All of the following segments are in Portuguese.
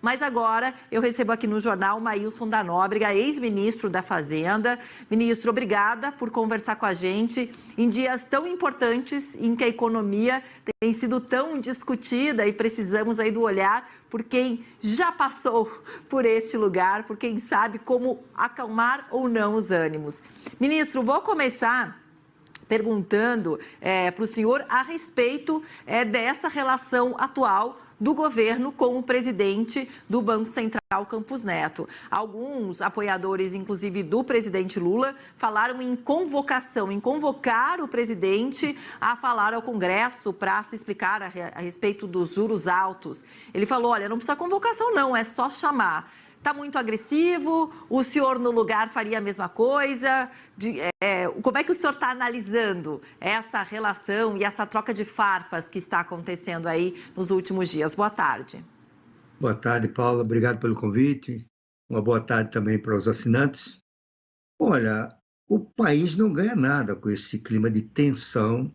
mas agora eu recebo aqui no jornal Maílson da Nóbrega, ex-ministro da Fazenda. Ministro, obrigada por conversar com a gente em dias tão importantes em que a economia tem sido tão discutida e precisamos aí do olhar por quem já passou por este lugar, por quem sabe como acalmar ou não os ânimos. Ministro, vou começar perguntando para o senhor a respeito dessa relação atual do governo com o presidente do Banco Central, Campos Neto. Alguns apoiadores, inclusive do presidente Lula, falaram em convocação, em convocar o presidente a falar ao Congresso para se explicar a respeito dos juros altos. Ele falou, olha, não precisa convocação não, é só chamar. Está muito agressivo, o senhor no lugar faria a mesma coisa? Como é que o senhor está analisando essa relação e essa troca de farpas que está acontecendo aí nos últimos dias? Boa tarde. Boa tarde, Paula. Obrigado pelo convite. Uma boa tarde também para os assinantes. Olha, o país não ganha nada com esse clima de tensão,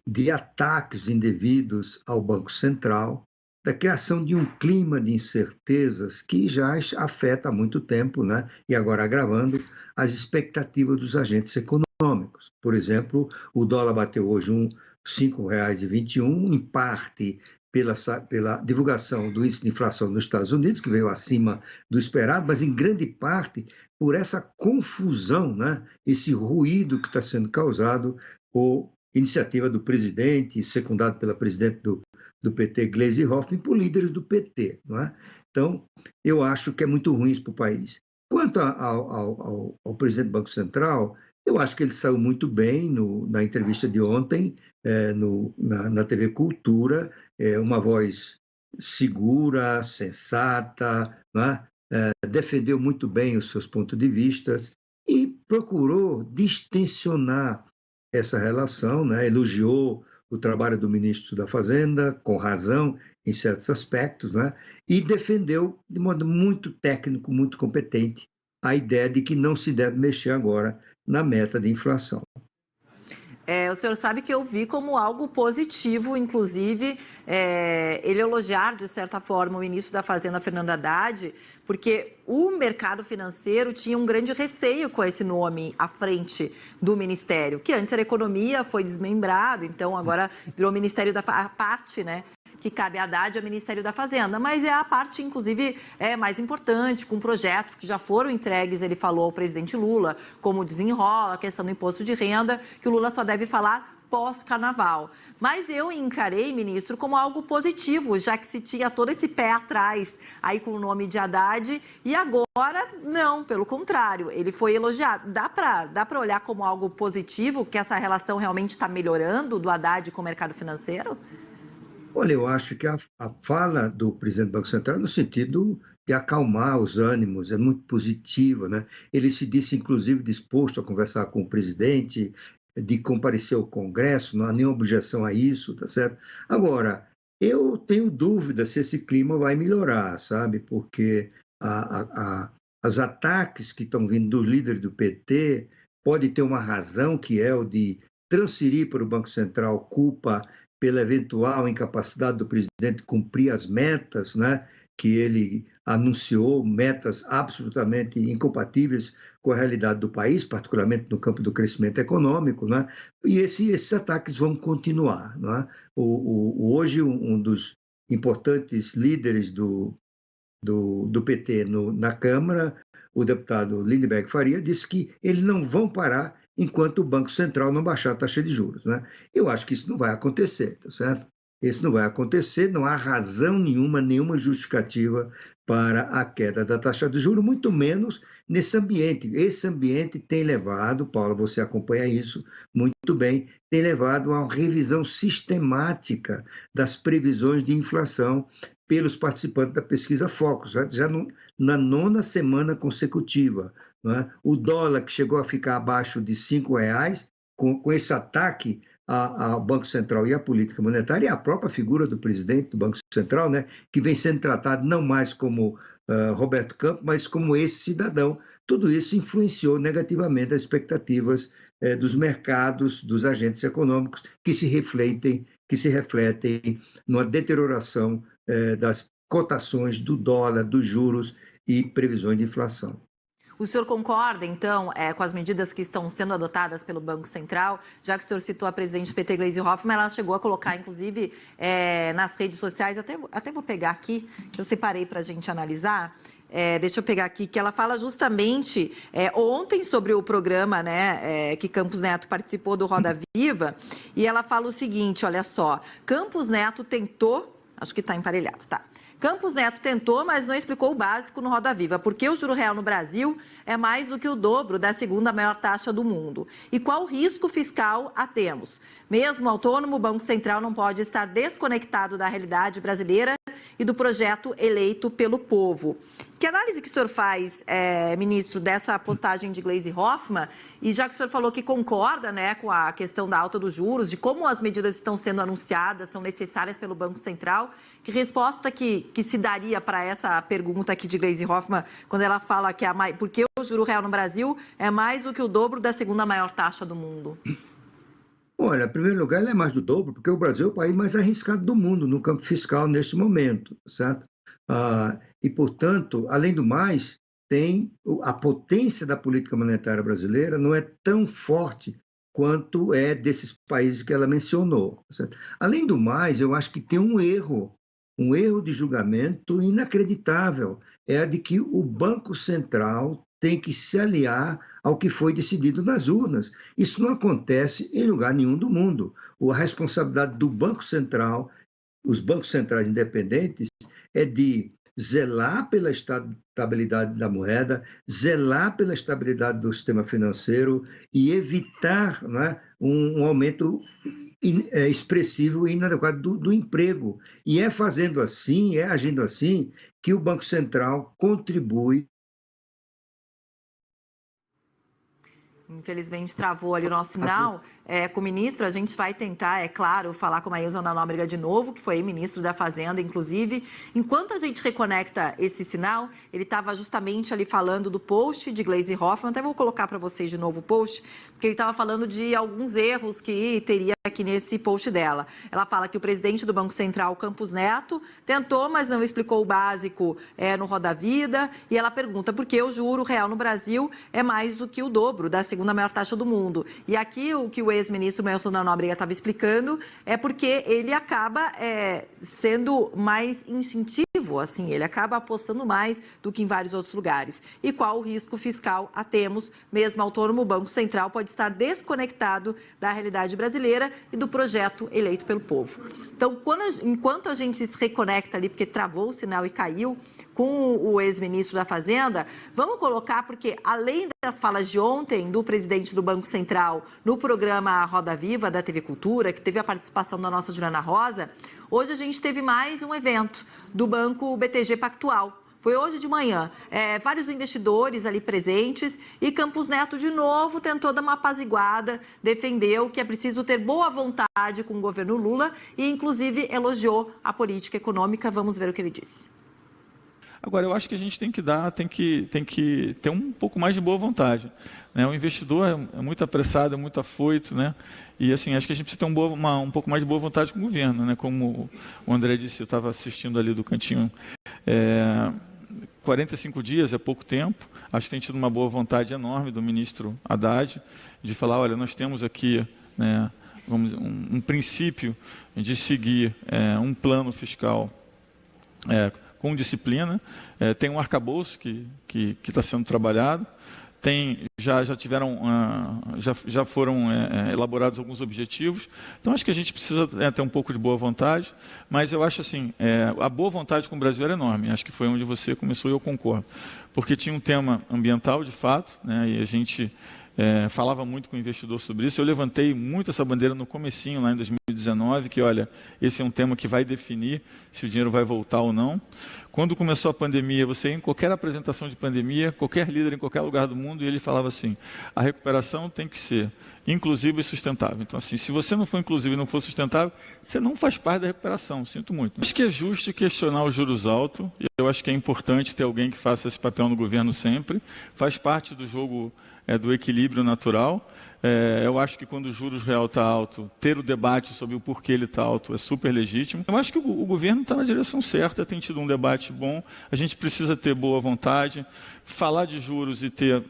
de ataques indevidos ao Banco Central, da criação de um clima de incertezas que já afeta há muito tempo, né? E agora agravando as expectativas dos agentes econômicos. Por exemplo, o dólar bateu hoje R$ 5,21, em parte pela divulgação do índice de inflação nos Estados Unidos, que veio acima do esperado, mas em grande parte por essa confusão, né? Esse ruído que está sendo causado por iniciativa do presidente, secundado pela presidente do PT, Gleisi Hoffmann, por líderes do PT. Não é? Então, eu acho que é muito ruim isso para o país. Quanto ao presidente do Banco Central, eu acho que ele saiu muito bem na entrevista de ontem, na TV Cultura, uma voz segura, sensata, não é? Defendeu muito bem os seus pontos de vista e procurou distensionar essa relação, né? Elogiou o trabalho do ministro da Fazenda, com razão em certos aspectos, né? E defendeu de modo muito técnico, muito competente, a ideia de que não se deve mexer agora na meta de inflação. O senhor sabe que eu vi como algo positivo, inclusive, ele elogiar, de certa forma, o ministro da Fazenda, Fernando Haddad, porque o mercado financeiro tinha um grande receio com esse nome à frente do Ministério, que antes era Economia, foi desmembrado, então agora virou Ministério da parte, né? Que cabe a Haddad ao Ministério da Fazenda, mas é a parte, inclusive, mais importante, com projetos que já foram entregues, ele falou ao presidente Lula, como desenrola, a questão do imposto de renda, que o Lula só deve falar pós-carnaval. Mas eu encarei, ministro, como algo positivo, já que se tinha todo esse pé atrás aí com o nome de Haddad, e agora não, pelo contrário, ele foi elogiado. Dá para olhar como algo positivo, que essa relação realmente está melhorando do Haddad com o mercado financeiro? Olha, eu acho que a fala do presidente do Banco Central é no sentido de acalmar os ânimos, é muito positiva, né? Ele se disse, inclusive, disposto a conversar com o presidente, de comparecer ao Congresso, não há nenhuma objeção a isso, tá certo? Agora, eu tenho dúvida se esse clima vai melhorar, sabe? Porque os ataques que estão vindo dos líderes do PT pode ter uma razão, que é o de transferir para o Banco Central culpa pela eventual incapacidade do presidente cumprir as metas, né, que ele anunciou, metas absolutamente incompatíveis com a realidade do país, particularmente no campo do crescimento econômico, né, e esses ataques vão continuar. Né? Hoje, um dos importantes líderes do PT na Câmara, o deputado Lindenberg Faria, disse que eles não vão parar enquanto o Banco Central não baixar a taxa de juros. Né? Eu acho que isso não vai acontecer, tá certo? Isso não vai acontecer, não há razão nenhuma justificativa para a queda da taxa de juros, muito menos nesse ambiente. Esse ambiente tem levado, Paula, você acompanha isso muito bem, tem levado a uma revisão sistemática das previsões de inflação pelos participantes da pesquisa Focus, já na 9ª semana consecutiva. Né? O dólar, que chegou a ficar abaixo de R$ 5, com esse ataque ao Banco Central e à política monetária, e a própria figura do presidente do Banco Central, né, que vem sendo tratado não mais como Roberto Campos, mas como esse cidadão. Tudo isso influenciou negativamente as expectativas dos mercados, dos agentes econômicos, que se refletem numa deterioração das cotações do dólar, dos juros e previsões de inflação. O senhor concorda, então, com as medidas que estão sendo adotadas pelo Banco Central? Já que o senhor citou a presidente PT, Gleisi Hoffmann, ela chegou a colocar, inclusive, nas redes sociais, até vou pegar aqui, que eu separei para a gente analisar. Deixa eu pegar aqui, que ela fala justamente ontem sobre o programa, né, que Campos Neto participou do Roda Viva, e ela fala o seguinte, olha só, Campos Neto tentou, acho que está emparelhado, tá? Campos Neto tentou, mas não explicou o básico no Roda Viva, porque o juro real no Brasil é mais do que o dobro da segunda maior taxa do mundo. E qual risco fiscal a temos? Mesmo autônomo, o Banco Central não pode estar desconectado da realidade brasileira e do projeto eleito pelo povo. Que análise que o senhor faz, ministro, dessa postagem de Gleisi Hoffmann? E já que o senhor falou que concorda, né, com a questão da alta dos juros, de como as medidas estão sendo anunciadas, são necessárias pelo Banco Central, que resposta que se daria para essa pergunta aqui de Gleisi Hoffmann, quando ela fala que porque o juro real no Brasil é mais do que o dobro da segunda maior taxa do mundo? Olha, em primeiro lugar, ele é mais do dobro, porque o Brasil é o país mais arriscado do mundo no campo fiscal neste momento, certo? E, portanto, além do mais, a potência da política monetária brasileira não é tão forte quanto é desses países que ela mencionou, certo? Além do mais, eu acho que tem um erro de julgamento inacreditável, é a de que o Banco Central tem que se aliar ao que foi decidido nas urnas. Isso não acontece em lugar nenhum do mundo. A responsabilidade do Banco Central, os bancos centrais independentes, é de zelar pela estabilidade da moeda, zelar pela estabilidade do sistema financeiro e evitar, né, um aumento expressivo e inadequado do emprego. E é fazendo assim, agindo assim, que o Banco Central contribui. Infelizmente, travou ali o nosso sinal. Com o ministro, a gente vai tentar, é claro, falar com a Maílson da Nóbrega de novo, que foi ministro da Fazenda, inclusive. Enquanto a gente reconecta esse sinal, ele estava justamente ali falando do post de Gleisi Hoffmann. Até vou colocar para vocês de novo o post, porque ele estava falando de alguns erros que teria aqui nesse post dela. Ela fala que o presidente do Banco Central, Campos Neto, tentou, mas não explicou o básico no Roda Vida. E ela pergunta por que o juro real no Brasil é mais do que o dobro da segunda maior taxa do mundo. E aqui o que o ex-ministro Maílson da Nóbrega estava explicando é porque ele acaba sendo mais instintivo, assim, ele acaba apostando mais do que em vários outros lugares. E qual o risco fiscal a temos? Mesmo autônomo, o Banco Central pode estar desconectado da realidade brasileira e do projeto eleito pelo povo. Então, enquanto a gente se reconecta ali, porque travou o sinal e caiu, com o ex-ministro da Fazenda, vamos colocar, porque além das falas de ontem do presidente do Banco Central no programa Roda Viva da TV Cultura, que teve a participação da nossa Juliana Rosa, hoje a gente teve mais um evento do Banco BTG Pactual. Foi hoje de manhã, vários investidores ali presentes e Campos Neto de novo tentou dar uma apaziguada, defendeu que é preciso ter boa vontade com o governo Lula e inclusive elogiou a política econômica. Vamos ver o que ele disse. Agora, eu acho que a gente tem que ter um pouco mais de boa vontade, né? O investidor é muito apressado, é muito afoito, né? E assim, acho que a gente precisa ter um pouco mais de boa vontade com o governo, né? Como o André disse, eu estava assistindo ali do cantinho. 45 dias é pouco tempo. Acho que tem tido uma boa vontade enorme do ministro Haddad de falar, olha, nós temos aqui, né, um princípio de seguir um plano fiscal com disciplina, tem um arcabouço que está sendo trabalhado, já foram elaborados alguns objetivos, então acho que a gente precisa ter um pouco de boa vontade, mas eu acho assim, a boa vontade com o Brasil era enorme, acho que foi onde você começou e eu concordo, porque tinha um tema ambiental de fato, né, e a gente falava muito com o investidor sobre isso. Eu levantei muito essa bandeira no comecinho, lá em 2019, que, olha, esse é um tema que vai definir se o dinheiro vai voltar ou não. Quando começou a pandemia, você ia em qualquer apresentação de pandemia, qualquer líder em qualquer lugar do mundo, e ele falava assim, a recuperação tem que ser inclusiva e sustentável. Então, assim, se você não for inclusivo e não for sustentável, você não faz parte da recuperação, sinto muito. Acho que é justo questionar os juros altos, e eu acho que é importante ter alguém que faça esse papel no governo sempre, faz parte do jogo do equilíbrio natural. Eu acho que quando o juros real está alto, ter o debate sobre o porquê ele está alto é super legítimo. Eu acho que o governo está na direção certa, tem tido um debate bom. A gente precisa ter boa vontade. Falar de juros e ter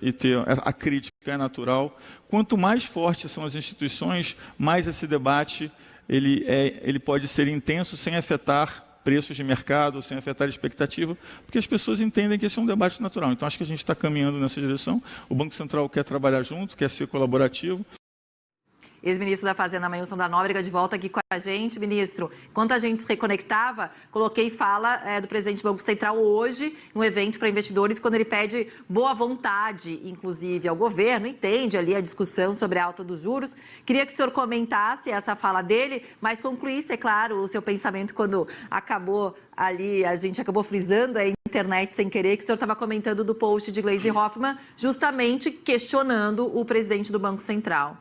a crítica é natural. Quanto mais fortes são as instituições, mais esse debate ele pode ser intenso sem afetar preços de mercado, sem afetar a expectativa, porque as pessoas entendem que esse é um debate natural. Então, acho que a gente está caminhando nessa direção. O Banco Central quer trabalhar junto, quer ser colaborativo. Ex-ministro da Fazenda, Maílson da Nóbrega, de volta aqui com a gente. Ministro, enquanto a gente se reconectava, coloquei fala do presidente do Banco Central hoje, em um evento para investidores, quando ele pede boa vontade, inclusive, ao governo, entende ali a discussão sobre a alta dos juros. Queria que o senhor comentasse essa fala dele, mas concluísse, é claro, o seu pensamento quando acabou ali, a gente acabou frisando a internet sem querer, que o senhor estava comentando do post de Gleisi Hoffmann, justamente questionando o presidente do Banco Central.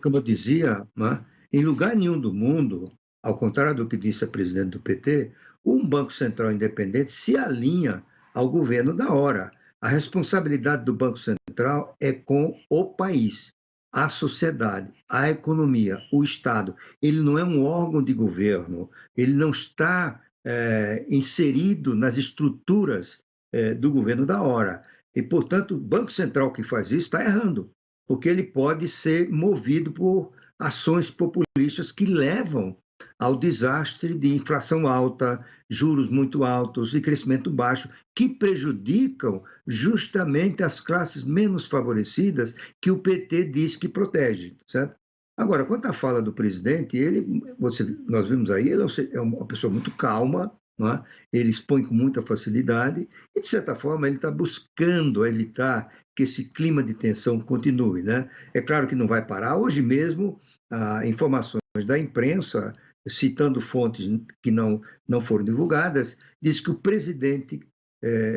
Como eu dizia, né, em lugar nenhum do mundo, ao contrário do que disse a presidente do PT, um Banco Central independente se alinha ao governo da hora. A responsabilidade do Banco Central é com o país, a sociedade, a economia, o Estado. Ele não é um órgão de governo, ele não está inserido nas estruturas do governo da hora. E, portanto, o Banco Central que faz isso está errando, porque ele pode ser movido por ações populistas que levam ao desastre de inflação alta, juros muito altos e crescimento baixo, que prejudicam justamente as classes menos favorecidas que o PT diz que protege, certo? Agora, quanto à fala do presidente, nós vimos aí, ele é uma pessoa muito calma, não é? Ele expõe com muita facilidade e, de certa forma, ele está buscando evitar que esse clima de tensão continue, né? É claro que não vai parar. Hoje mesmo, informações da imprensa, citando fontes que não foram divulgadas, diz que o presidente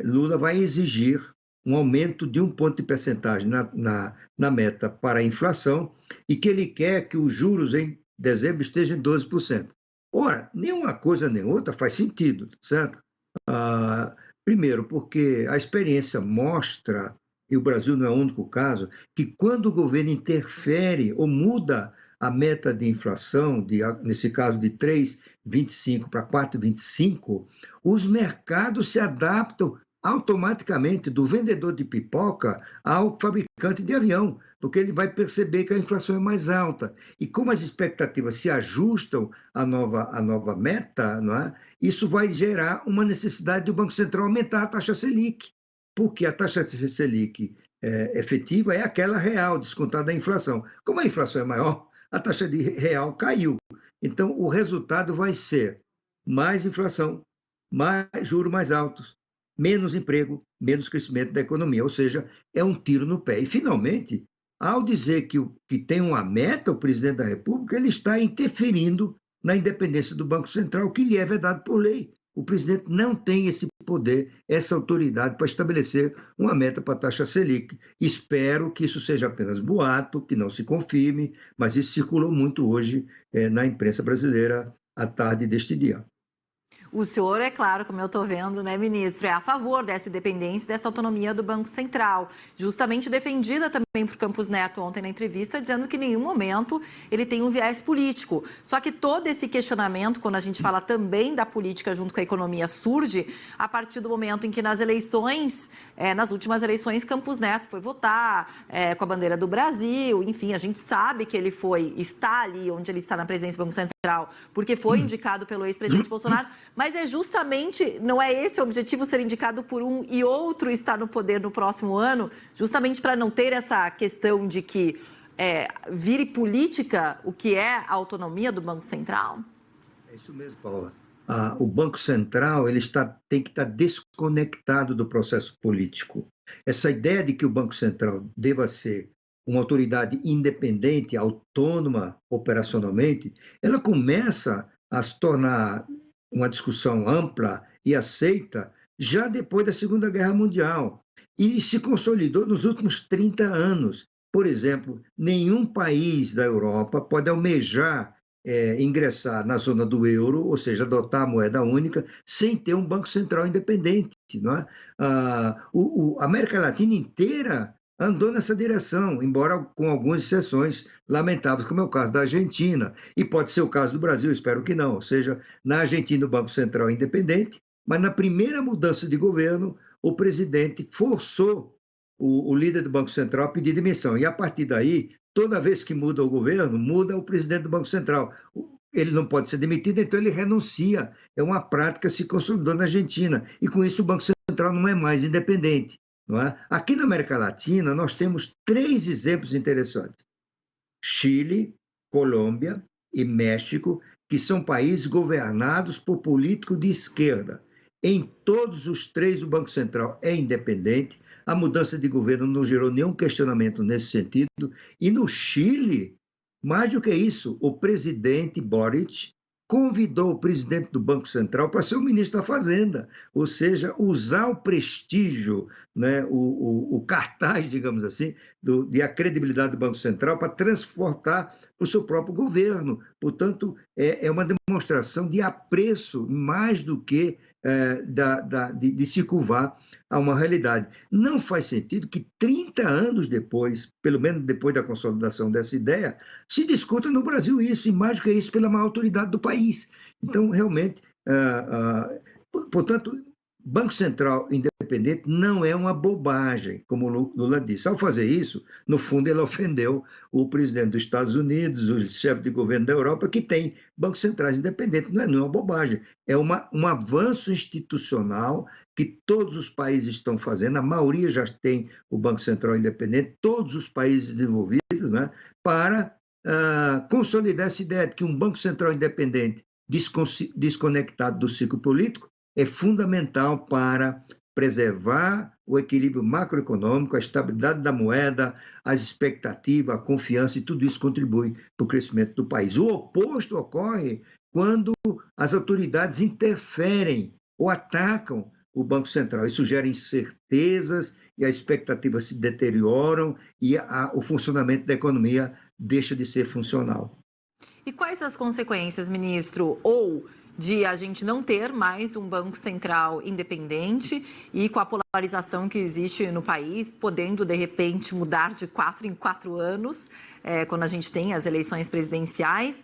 Lula vai exigir um aumento de 1 ponto de percentagem na meta para a inflação e que ele quer que os juros em dezembro estejam em 12%. Ora, nem uma coisa nem outra faz sentido, certo? Primeiro, porque a experiência mostra, e o Brasil não é o único caso, que quando o governo interfere ou muda a meta de inflação, nesse caso de 3,25 para 4,25, os mercados se adaptam automaticamente do vendedor de pipoca ao fabricante de avião, porque ele vai perceber que a inflação é mais alta. E como as expectativas se ajustam à nova meta, não é? Isso vai gerar uma necessidade do Banco Central aumentar a taxa Selic, porque a taxa Selic efetiva é aquela real, descontada da inflação. Como a inflação é maior, a taxa de real caiu. Então, o resultado vai ser mais inflação, mais juros mais altos, menos emprego, menos crescimento da economia, ou seja, é um tiro no pé. E, finalmente, ao dizer que tem uma meta, o presidente da República, ele está interferindo na independência do Banco Central, que lhe é vedado por lei. O presidente não tem esse poder, essa autoridade para estabelecer uma meta para a taxa Selic. Espero que isso seja apenas boato, que não se confirme, mas isso circulou muito hoje na imprensa brasileira à tarde deste dia. O senhor, é claro, como eu estou vendo, né, ministro, é a favor dessa independência, dessa autonomia do Banco Central, justamente defendida também por Campos Neto ontem na entrevista, dizendo que em nenhum momento ele tem um viés político. Só que todo esse questionamento, quando a gente fala também da política junto com a economia, surge a partir do momento em que nas eleições, nas últimas eleições, Campos Neto foi votar com a bandeira do Brasil, enfim, a gente sabe que ele está ali onde ele está na presidência do Banco Central, porque foi indicado pelo ex-presidente Bolsonaro, mas é justamente, não é esse o objetivo, ser indicado por um e outro estar no poder no próximo ano, justamente para não ter essa questão de que vire política o que é a autonomia do Banco Central? É isso mesmo, Paula. O Banco Central tem que estar desconectado do processo político. Essa ideia de que o Banco Central deva ser uma autoridade independente, autônoma operacionalmente, ela começa a se tornar uma discussão ampla e aceita já depois da Segunda Guerra Mundial e se consolidou nos últimos 30 anos. Por exemplo, nenhum país da Europa pode almejar ingressar na zona do euro, ou seja, adotar a moeda única, sem ter um Banco Central independente. Não é? A América Latina inteira andou nessa direção, embora com algumas exceções lamentáveis, como é o caso da Argentina, e pode ser o caso do Brasil, espero que não. Ou seja, na Argentina o Banco Central é independente, mas na primeira mudança de governo, o presidente forçou o líder do Banco Central a pedir demissão. E a partir daí, toda vez que muda o governo, muda o presidente do Banco Central. Ele não pode ser demitido, então ele renuncia. É uma prática que se consolidou na Argentina. E com isso o Banco Central não é mais independente. Não é? Aqui na América Latina, nós temos 3 exemplos interessantes: Chile, Colômbia e México, que são países governados por políticos de esquerda. Em todos os 3, o Banco Central é independente, a mudança de governo não gerou nenhum questionamento nesse sentido, e no Chile, mais do que isso, o presidente Boric convidou o presidente do Banco Central para ser o ministro da Fazenda, ou seja, usar o prestígio, né, o cartaz, digamos assim, a credibilidade do Banco Central para transportar para o seu próprio governo. Portanto, é uma demonstração de apreço mais do que de se curvar a uma realidade. Não faz sentido que 30 anos depois, pelo menos depois da consolidação dessa ideia, se discuta no Brasil isso, e mais do que isso, pela maior autoridade do país. Então, realmente, portanto, Banco Central independente não é uma bobagem, como o Lula disse. Ao fazer isso, no fundo, ele ofendeu o presidente dos Estados Unidos, o chefe de governo da Europa, que tem bancos centrais independentes. Não é nenhuma bobagem, é um avanço institucional que todos os países estão fazendo, a maioria já tem o Banco Central independente, todos os países desenvolvidos, né, para consolidar essa ideia de que um Banco Central independente, desconectado do ciclo político, é fundamental para preservar o equilíbrio macroeconômico, a estabilidade da moeda, as expectativas, a confiança, e tudo isso contribui para o crescimento do país. O oposto ocorre quando as autoridades interferem ou atacam o Banco Central. Isso gera incertezas e as expectativas se deterioram e o funcionamento da economia deixa de ser funcional. E quais as consequências, ministro? Ou de a gente não ter mais um Banco Central independente e com a polarização que existe no país, podendo, de repente, mudar de 4 em 4 anos, quando a gente tem as eleições presidenciais,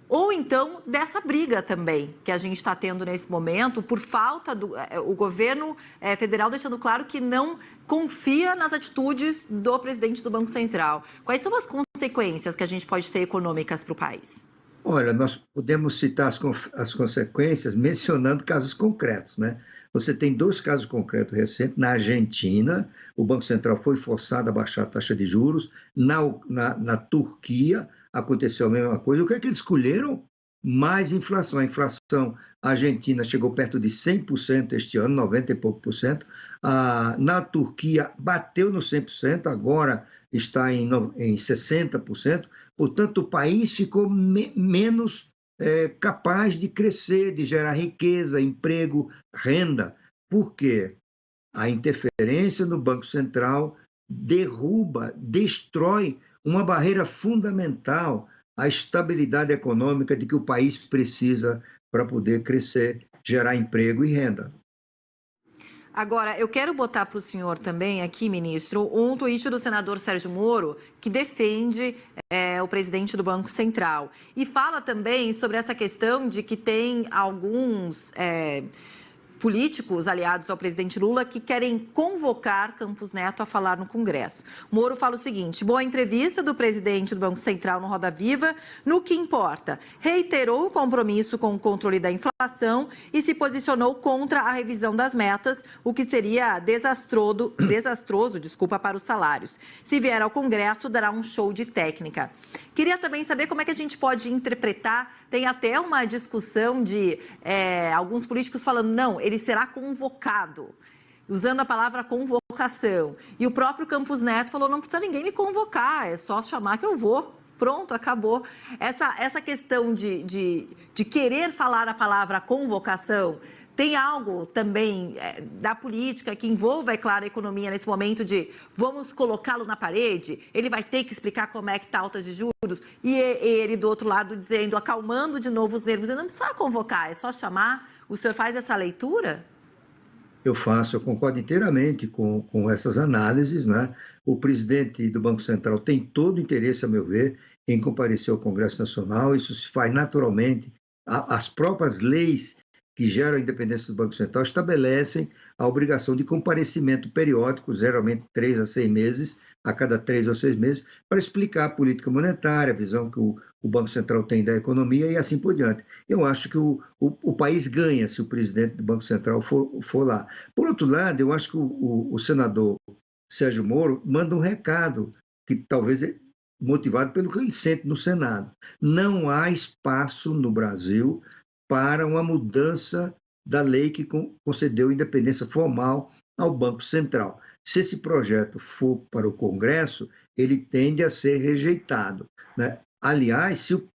ou então dessa briga também que a gente está tendo nesse momento, por falta o governo federal deixando claro que não confia nas atitudes do presidente do Banco Central. Quais são as consequências que a gente pode ter econômicas para o país? Olha, nós podemos citar as consequências mencionando casos concretos, né? Você tem 2 casos concretos recentes. Na Argentina, o Banco Central foi forçado a baixar a taxa de juros. Na Turquia, aconteceu a mesma coisa. O que é que eles escolheram? Mais inflação. A inflação argentina chegou perto de 100% este ano, 90 e pouco por cento. Na Turquia, bateu no 100%, agora está em 60%. Portanto, o país ficou menos capaz de crescer, de gerar riqueza, emprego, renda. Por quê? A interferência no Banco Central derruba, destrói uma barreira fundamental à estabilidade econômica de que o país precisa para poder crescer, gerar emprego e renda. Agora, eu quero botar para o senhor também aqui, ministro, um tweet do senador Sérgio Moro, que defende o presidente do Banco Central. E fala também sobre essa questão de que tem alguns políticos aliados ao presidente Lula que querem convocar Campos Neto a falar no Congresso. Moro fala o seguinte: boa entrevista do presidente do Banco Central no Roda Viva, no que importa. Reiterou o compromisso com o controle da inflação e se posicionou contra a revisão das metas, o que seria desastroso, para os salários. Se vier ao Congresso, dará um show de técnica. Queria também saber como é que a gente pode interpretar, tem até uma discussão de alguns políticos falando, não, ele será convocado, usando a palavra convocação. E o próprio Campos Neto falou, não precisa ninguém me convocar, é só chamar que eu vou. Pronto, acabou. Essa questão de querer falar a palavra convocação, tem algo também da política que envolva, é claro, a economia nesse momento de vamos colocá-lo na parede, ele vai ter que explicar como é que está a alta de juros, e ele do outro lado dizendo, acalmando de novo os nervos, eu não precisa convocar, é só chamar. O senhor faz essa leitura? Eu concordo inteiramente com essas análises, né? O presidente do Banco Central tem todo o interesse, a meu ver, em comparecer ao Congresso Nacional. Isso se faz naturalmente. As próprias leis que geram a independência do Banco Central estabelecem a obrigação de comparecimento periódico, geralmente 3 a 6 meses, a cada 3 ou 6 meses, para explicar a política monetária, a visão que o Banco Central tem da economia e assim por diante. Eu acho que o país ganha se o presidente do Banco Central for lá. Por outro lado, eu acho que o senador Sérgio Moro manda um recado que talvez motivado pelo que ele sente no Senado. Não há espaço no Brasil para uma mudança da lei que concedeu independência formal ao Banco Central. Se esse projeto for para o Congresso, ele tende a ser rejeitado, né? Aliás, se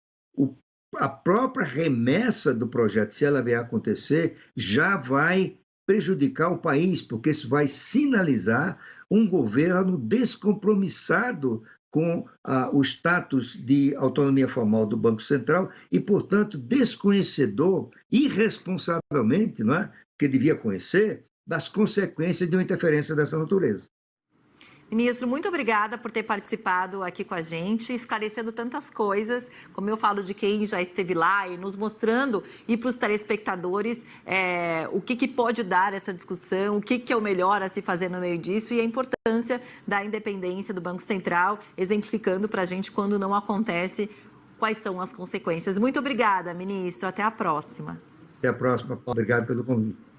a própria remessa do projeto, se ela vier a acontecer, já vai prejudicar o país, porque isso vai sinalizar um governo descompromissado com o status de autonomia formal do Banco Central e, portanto, desconhecedor, irresponsavelmente, não é? Que devia conhecer, das consequências de uma interferência dessa natureza. Ministro, muito obrigada por ter participado aqui com a gente, esclarecendo tantas coisas, como eu falo de quem já esteve lá e nos mostrando e para os telespectadores o que pode dar essa discussão, o que é o melhor a se fazer no meio disso e a importância da independência do Banco Central, exemplificando para a gente quando não acontece, quais são as consequências. Muito obrigada, ministro. Até a próxima. Até a próxima, Paulo. Obrigado pelo convite.